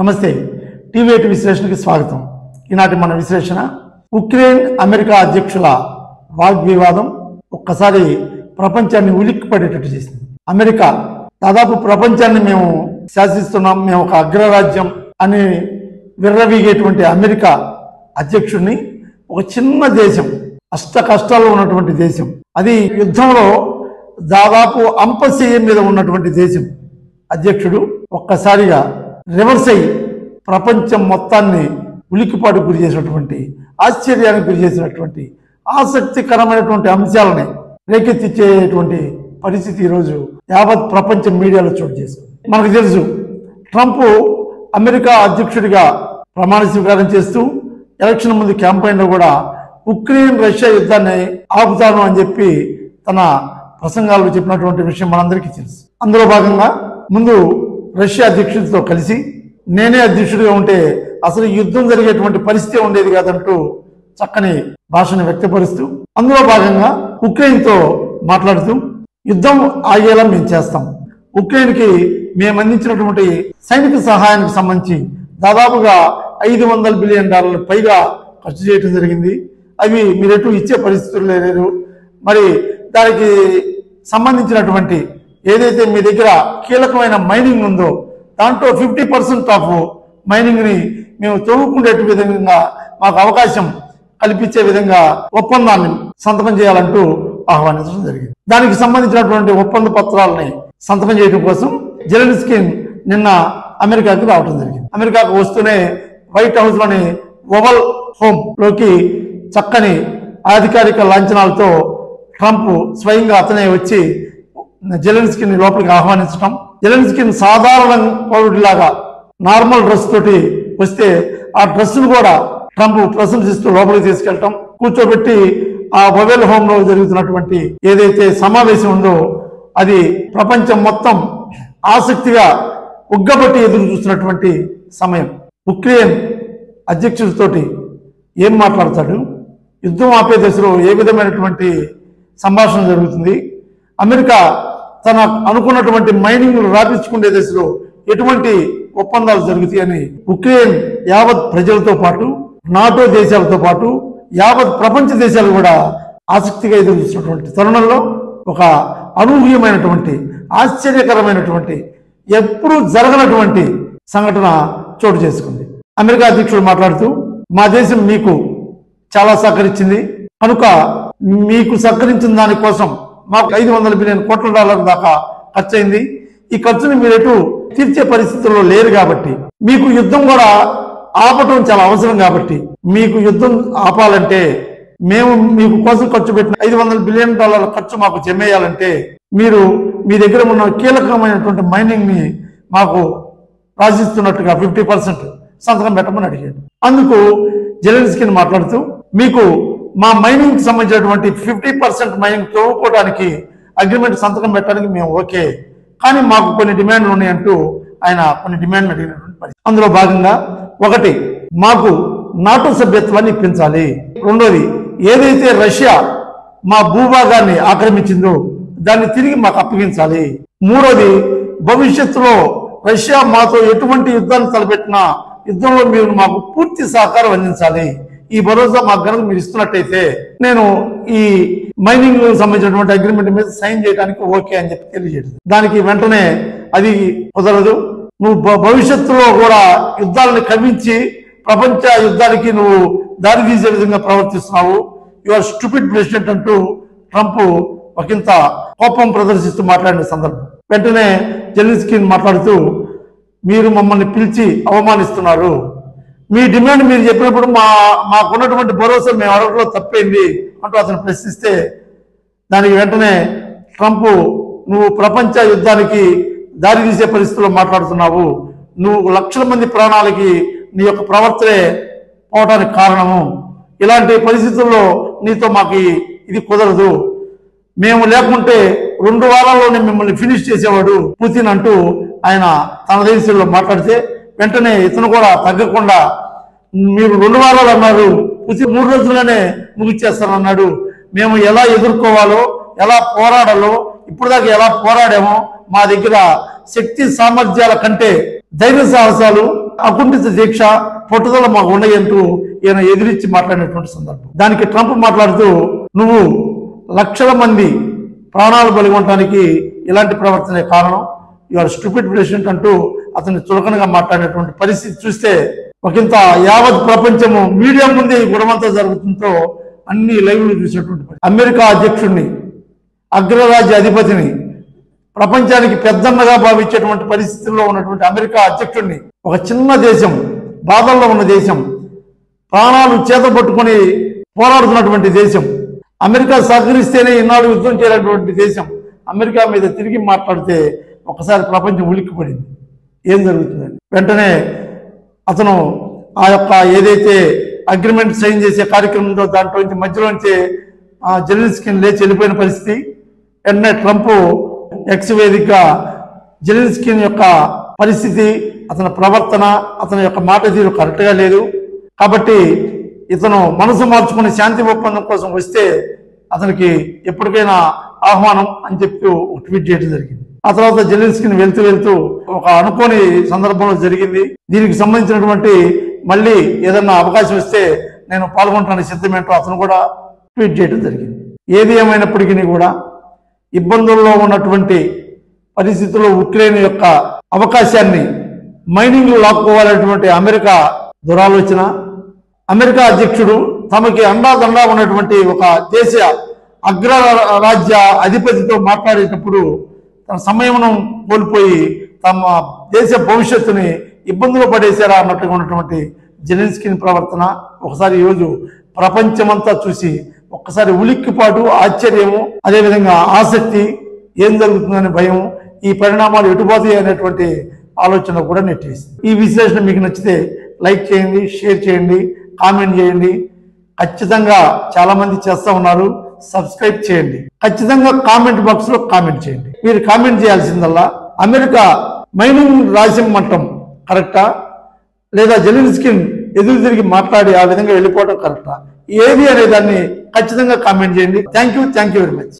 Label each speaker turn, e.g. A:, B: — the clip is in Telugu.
A: నమస్తే టీవీ8 విశ్లేషణకి స్వాగతం. ఈనాటి మన విశ్లేషణ ఉక్రెయిన్ అమెరికా అధ్యక్షుల వాగ్వివాదం ఒక్కసారి ప్రపంచాన్ని ఉలిక్కిపడేటట్టు చేసింది. అమెరికా దాదాపు ప్రపంచాన్ని మేము శాసిస్తున్నాం, మేము ఒక అగ్రరాజ్యం అని విర్రవీగేటువంటి అమెరికా అధ్యక్షుడిని ఒక చిన్న దేశం, అష్ట కష్టాల్లో ఉన్నటువంటి దేశం, అది యుద్ధంలో దాదాపు అంపశయ్య మీద ఉన్నటువంటి దేశం అధ్యక్షుడు ఒక్కసారిగా రివర్స్ అయ్యి ప్రపంచం మొత్తాన్ని ఉలికిపాటు గురి చేసినటువంటి, ఆశ్చర్యానికి గురి చేసినటువంటి, ఆసక్తికరమైనటువంటి అంశాలని రేకెత్తించేటువంటి పరిస్థితి ఈరోజు యావత్ ప్రపంచ మీడియాలో చోటు చేసుకుంది. మనకు తెలుసు, ట్రంప్ అమెరికా అధ్యక్షుడిగా ప్రమాణ స్వీకారం చేస్తూ ఎలక్షన్ ముందు క్యాంపెయిన్లో కూడా ఉక్రెయిన్ రష్యా యుద్ధాన్ని ఆపుతాను అని చెప్పి తన ప్రసంగాల్లో చెప్పినటువంటి విషయం మనందరికీ తెలుసు. అందులో భాగంగా ముందు రష్యా అధ్యక్షుడితో కలిసి నేనే అధ్యక్షుడిగా ఉంటే అసలు యుద్ధం జరిగేటువంటి పరిస్థితి ఉండేది కాదంటూ చక్కని భాషను వ్యక్తపరుస్తూ, అందులో భాగంగా ఉక్రెయిన్తో మాట్లాడుతూ యుద్ధం ఆగేలా మేము చేస్తాం, ఉక్రెయిన్కి మేము అందించినటువంటి సైనిక సహాయానికి సంబంధించి దాదాపుగా $500 బిలియన్ పైగా ఖర్చు చేయడం జరిగింది, అవి మీరెటు ఇచ్చే పరిస్థితులు లేదు, మరి దానికి సంబంధించినటువంటి ఏదైతే మీ దగ్గర కీలకమైన మైనింగ్ ఉందో దాంట్లో 50% ఆఫ్ మైనింగ్ని మేము తవ్వుకునే విధంగా మాకు అవకాశం కల్పించే విధంగా ఒప్పందాన్ని సంతకం చేయాలంటూ ఆహ్వానించడం జరిగింది. దానికి సంబంధించినటువంటి ఒప్పంద పత్రాలని సంతకం చేయడం కోసం జెలెన్స్కీ నిన్న అమెరికాకి రావడం జరిగింది. అమెరికాకు వస్తూనే వైట్ హౌస్ లోని ఓవల్ హోమ్ లోకి చక్కని అధికారిక లాంఛనాలతో ట్రంప్ స్వయంగా అతనే వచ్చి జెలెన్స్కీని లోపలికి ఆహ్వానించడం, జెలెన్స్కీని సాధారణ పౌరుడిలాగా నార్మల్ డ్రెస్ తోటి వస్తే ఆ డ్రెస్సును కూడా ట్రంప్ ప్రశంసిస్తూ లోపలికి తీసుకెళ్ళటం, కూర్చోబెట్టి ఆ ఓవెల్ హోమ్ లో జరుగుతున్నటువంటి ఏదైతే సమావేశం ఉందో అది ప్రపంచం మొత్తం ఆసక్తిగా ఉగ్గబట్టి ఎదురు చూస్తున్నటువంటి సమయం. ఉక్రెయిన్ అధ్యక్షుడితోటి ఏం మాట్లాడతాడు, యుద్ధం ఆపే దశలో ఏ విధమైనటువంటి సంభాషణ జరుగుతుంది, అమెరికా తన అనుకున్నటువంటి మైనింగ్ రాపించుకునే దశలో ఎటువంటి ఒప్పందాలు జరుగుతాయని ఉక్రెయిన్ యావత్ ప్రజలతో పాటు నాటో దేశాలతో పాటు యావత్ ప్రపంచ దేశాలు కూడా ఆసక్తిగా ఎదురు చూసినటువంటి తరుణంలో ఒక అనూహ్యమైనటువంటి, ఆశ్చర్యకరమైనటువంటి, ఎప్పుడూ జరగనటువంటి సంఘటన చోటు చేసుకుంది. అమెరికా అధ్యక్షుడు మాట్లాడుతూ మా దేశం మీకు చాలా సహకరించింది కనుక మీకు సహకరించిన దానికోసం మాకు $500 బిలియన్ దాకా ఖర్చు అయింది, ఈ ఖర్చుని మీరెటు తీర్చే పరిస్థితుల్లో లేరు కాబట్టి మీకు యుద్ధం కూడా ఆపటం చాలా అవసరం కాబట్టి మీకు యుద్ధం ఆపాలంటే మేము మీకు కోసం ఖర్చు పెట్టిన $500 బిలియన్ ఖర్చు మాకు జమేయాలంటే మీరు మీ దగ్గర ఉన్న కీలకమైనటువంటి మైనింగ్ ని మాకు రాసిస్తున్నట్టుగా 50% సంతకం పెట్టమని అడిగాడు. అందుకు జెలెన్స్కీని మాట్లాడుతూ మీకు మా మైనింగ్ కి సంబంధించినటువంటి 50% మైనింగ్ తవ్వుకోవడానికి అగ్రిమెంట్ సంతకం పెట్టడానికి మేము ఓకే, కానీ మాకు కొన్ని డిమాండ్లు ఉన్నాయంటూ ఆయన కొన్ని డిమాండ్లు అడిగినటువంటి పరిస్థితి. అందులో భాగంగా ఒకటి, మాకు నాటో సభ్యత్వాన్ని ఇప్పించాలి, రెండోది ఏదైతే రష్యా మా భూభాగాన్ని ఆక్రమించిందో దాన్ని తిరిగి మాకు అప్పగించాలి, మూడోది భవిష్యత్తులో రష్యా మాతో ఎటువంటి యుద్ధాన్ని తలపెట్టినా యుద్ధంలో మీరు మాకు పూర్తి సహకారం అందించాలి, ఈ భరోసా మాకు కనుక మీరు ఇస్తున్నట్టయితే నేను ఈ మైనింగ్ సంబంధించినటువంటి అగ్రిమెంట్ మీద సైన్ చేయడానికి ఓకే అని చెప్పి తెలియజేయడం. దానికి వెంటనే అది కుదరదు, నువ్వు భవిష్యత్తులో కూడా యుద్ధాలను కవించి ప్రపంచ యుద్ధానికి నువ్వు దారి తీసే విధంగా ప్రవర్తిస్తున్నావు, యువర్ స్టూపిడ్ ప్రెసిడెంట్ అంటూ ట్రంప్ ఒకంత కోపం ప్రదర్శిస్తూ మాట్లాడిన సందర్భం. వెంటనే జెలెన్స్కీని మాట్లాడుతూ మీరు మమ్మల్ని పిలిచి అవమానిస్తున్నారు, మీ డిమాండ్ మీరు చెప్పినప్పుడు మాకున్నటువంటి భరోసా మేము అడగడంలో తప్పైంది అంటూ అతను ప్రశ్నిస్తే దానికి వెంటనే ట్రంప్ నువ్వు ప్రపంచ యుద్ధానికి దారి తీసే పరిస్థితుల్లో మాట్లాడుతున్నావు, నువ్వు లక్షల మంది ప్రాణాలకి నీ యొక్క ప్రవర్తనే పోవటానికి కారణము, ఇలాంటి పరిస్థితుల్లో నీతో మాకు ఇది కుదరదు, మేము లేకుంటే 2 వారాల్లోనే మిమ్మల్ని ఫినిష్ చేసేవాడు పుతిన్ అంటూ ఆయన తన దేశంలో మాట్లాడితే వెంటనే ఇతను కూడా తగ్గకుండా మీరు 2 వారాలు అన్నారు, పుతిన్ 3 రోజుల్లోనే ముగిచ్చేస్తానన్నాడు, మేము ఎలా ఎదుర్కోవాలో ఎలా పోరాడాలో ఇప్పుడు దాకా ఎలా పోరాడామో మా దగ్గర శక్తి సామర్థ్యాల కంటే ధైర్య సాహసాలు అకుంఠిత దీక్ష పట్టుదల మాకు ఉన్నాయంటూ ఈయన ఎదిరించి మాట్లాడినటువంటి సందర్భం. దానికి ట్రంప్ మాట్లాడుతూ, నువ్వు లక్షల మంది ప్రాణాలు బలిగొనడానికి ఇలాంటి ప్రవర్తనే కారణం, యువర్ స్టూపిడ్ ప్రెసిడెంట్ అంటూ అతన్ని చులకనగా మాట్లాడినటువంటి పరిస్థితి చూస్తే ఒకంత యావత్ ప్రపంచము మీడియా ముందే ఈ గొడవంతా జరుగుతుందో అన్ని లైవ్లు చూసినటువంటి అమెరికా అధ్యక్షుడిని, అగ్రరాజ్య అధిపతిని, ప్రపంచానికి పెద్దన్నగా భావించేటువంటి పరిస్థితుల్లో ఉన్నటువంటి అమెరికా అధ్యక్షుడిని, ఒక చిన్న దేశం, బాధల్లో ఉన్న దేశం, ప్రాణాలు చేతపట్టుకొని పోరాడుతున్నటువంటి దేశం, అమెరికా సహకరిస్తేనే ఇన్నాళ్ళు యుద్ధం చేయాలన్నటువంటి దేశం అమెరికా మీద తిరిగి మాట్లాడితే ఒకసారి ప్రపంచం ఉలిక్కిపడింది. ఏం జరుగుతుందండి? వెంటనే అతను ఆ యొక్క ఏదైతే అగ్రిమెంట్ సైన్ చేసే కార్యక్రమంలో దాంట్లో మధ్యలోంచి జెలెన్స్కీని లేచి వెళ్ళిపోయిన పరిస్థితి. వెంటనే ట్రంప్ ఎక్స్ వేదికగా జెలెన్స్కీ యొక్క పరిస్థితి, అతని ప్రవర్తన, అతని యొక్క మాట తీరు కరెక్ట్గా లేదు కాబట్టి ఇతను మనసు మార్చుకుని శాంతి ఒప్పందం కోసం వస్తే అతనికి ఎప్పటికైనా ఆహ్వానం అని చెప్పి ఒక ట్వీట్ చేయడం జరిగింది. ఆ తర్వాత జెలెన్స్కీని వెళ్తూ ఒక అనుకోని సందర్భంలో జరిగింది. దీనికి సంబంధించినటువంటి మళ్ళీ ఏదన్నా అవకాశం ఇస్తే నేను పాల్గొంటాను సిద్ధమేంటో అతను కూడా ట్వీట్ చేయడం జరిగింది. ఏది ఏమైనప్పటికీ కూడా ఇబ్బందుల్లో ఉన్నటువంటి పరిస్థితుల్లో ఉక్రెయిన్ యొక్క అవకాశాన్ని మైనింగ్ లాక్కోవాలనేటువంటి అమెరికా దురాలోచన. అమెరికా అధ్యక్షుడు తమకి అండాదండా ఉన్నటువంటి ఒక దేశ అగ్రరాజ్య అధిపతితో మాట్లాడేటప్పుడు తన సమయమును కోల్పోయి తమ దేశ భవిష్యత్తుని ఇబ్బందులు పడేశారా అన్నట్టుగా ఉన్నటువంటి జెలెన్స్కీ ప్రవర్తన ఒకసారి ఈరోజు ప్రపంచమంతా చూసి ఒక్కసారి ఉలిక్కిపాటు, ఆశ్చర్యము, అదేవిధంగా ఆసక్తి, ఏం జరుగుతుందనే భయం, ఈ పరిణామాలు ఎటుపోతాయి అనేటువంటి ఆలోచన కూడా నెట్టేసింది. ఈ విశ్లేషణ మీకు నచ్చితే లైక్ చేయండి, షేర్ చేయండి, కామెంట్ చేయండి. ఖచ్చితంగా చాలా మంది చేస్తూ ఉన్నారు, సబ్స్క్రైబ్ చేయండి. ఖచ్చితంగా కామెంట్ బాక్స్ లో కామెంట్ చేయండి. మీరు కామెంట్ చేయాల్సిందల్లా అమెరికా మైనింగ్ రాసిమ్మంటం కరెక్టా, లేదా జెలెన్స్కీ ఎదురు తిరిగి మాట్లాడి ఆ విధంగా వెళ్ళిపోవడం కరెక్టా, ఏది అనే దాన్ని ఖచ్చితంగా కామెంట్ చేయండి. Thank you very much.